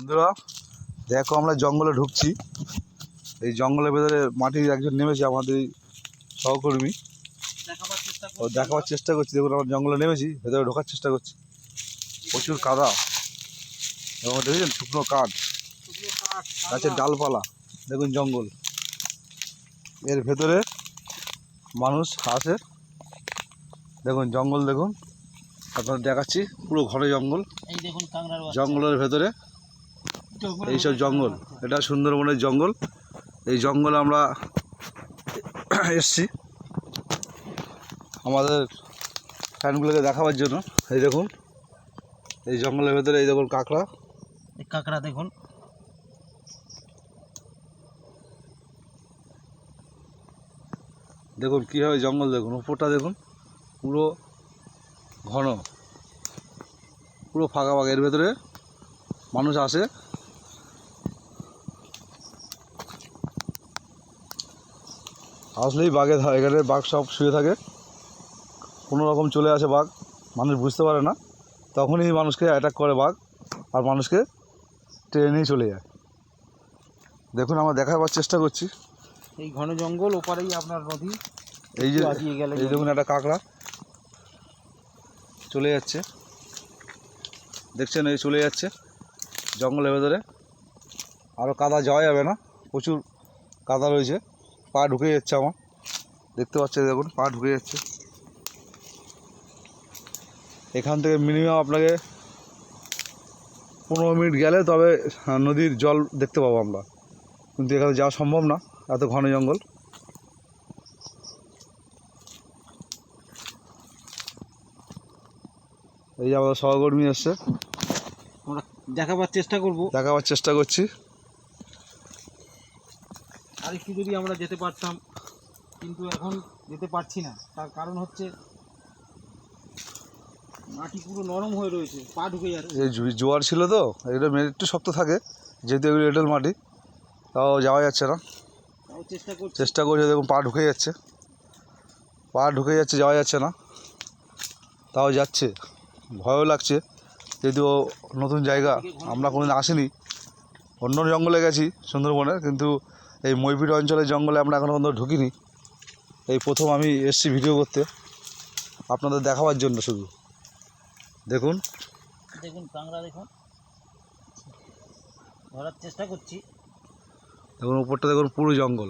বন্ধুরা দেখো, আমরা জঙ্গলে ঢুকছি। এই জঙ্গলের ভেতরে মাটির একজন নেমেছে, আমাদের সহকর্মী। ও দেখাবার চেষ্টা করছি। দেখুন, আমরা জঙ্গলে নেমেছি, ভেতরে ঢোকার চেষ্টা করছি। প্রচুর কাদা এবং দেখেছেন শুকনো কাঠ, গাছের ডালপালা। দেখুন জঙ্গল, এর ভেতরে মানুষ আসে। দেখুন জঙ্গল, দেখুন আপনাদের দেখাচ্ছি, পুরো ঘন জঙ্গল। জঙ্গলের ভেতরে এইসব জঙ্গল, এটা সুন্দরবনের জঙ্গল। এই জঙ্গলে আমরা এসছি আমাদের ফ্যানগুলোকে দেখাবার জন্য। এই দেখুন, এই জঙ্গলের ভেতরে এই দেখুন কাঁকড়া, কাঁকড়া দেখুন। দেখুন কীভাবে জঙ্গল, দেখুন উপরটা দেখুন, পুরো ঘন, পুরো ফাঁকা ফাঁকা। এর ভেতরে মানুষ আসে। আসলেই বাঘে এখানে বাঘ সব শুয়ে থাকে। কোনো রকম চলে আসে বাঘ, মানুষ বুঝতে পারে না, তখনই মানুষকে অ্যাটাক করে বাঘ, আর মানুষকে টেনে নিয়ে চলে যায়। দেখুন, আমরা দেখাবার চেষ্টা করছি। এই ঘন জঙ্গল, ওপারেই আপনার নদী। এই যে আগিয়ে গেলে এই দেখুন একটা কাঁকড়া চলে যাচ্ছে, দেখছেন, এই চলে যাচ্ছে জঙ্গলের ভেতরে। আরও কাদা যাওয়া যাবে না, প্রচুর কাদা রয়েছে। পা ঢুকে যাচ্ছে আমার, দেখতে পাচ্ছেন, দেখুন পা ঢুকে যাচ্ছে। এখান থেকে মিনিমাম আপনাকে 15 মিনিট গেলে তবে নদীর জল দেখতে পাবো আমরা, কিন্তু এখানে যাওয়া সম্ভব না, এত ঘন জঙ্গল। এই যে আমাদের সহকর্মী এসছে, আমরা দেখাবার চেষ্টা করছি। আর একটু যদি আমরা যেতে পারতাম, কিন্তু এখন যেতে পারছি না। তার কারণ হচ্ছে মাটি পুরো নরম হয়ে রয়েছে, পা ঢুকে যাচ্ছে। এই জোয়ার ছিল তো, এটা একটু শক্ত থাকে, যেহেতু এগুলো এঁটেল মাটি, তাও যাওয়া যাচ্ছে না। চেষ্টা করছে, দেখুন পা ঢুকে যাচ্ছে, যাওয়া যাচ্ছে না, তাও যাচ্ছে। ভয়ও লাগছে, যেহেতু নতুন জায়গা, আমরা কোনোদিন আসিনি। অন্য জঙ্গলে গেছি সুন্দরবনের, কিন্তু এই মইপিট অঞ্চলের জঙ্গলে আমরা এখনও পর্যন্ত ঢুকিনি। এই প্রথম আমি এসছি ভিডিও করতে, আপনাদের দেখাবার জন্য শুধু। দেখুন কাঁকড়া দেখুন, ধরার চেষ্টা করছি। দেখুন উপরটা দেখুন, পুরো জঙ্গল।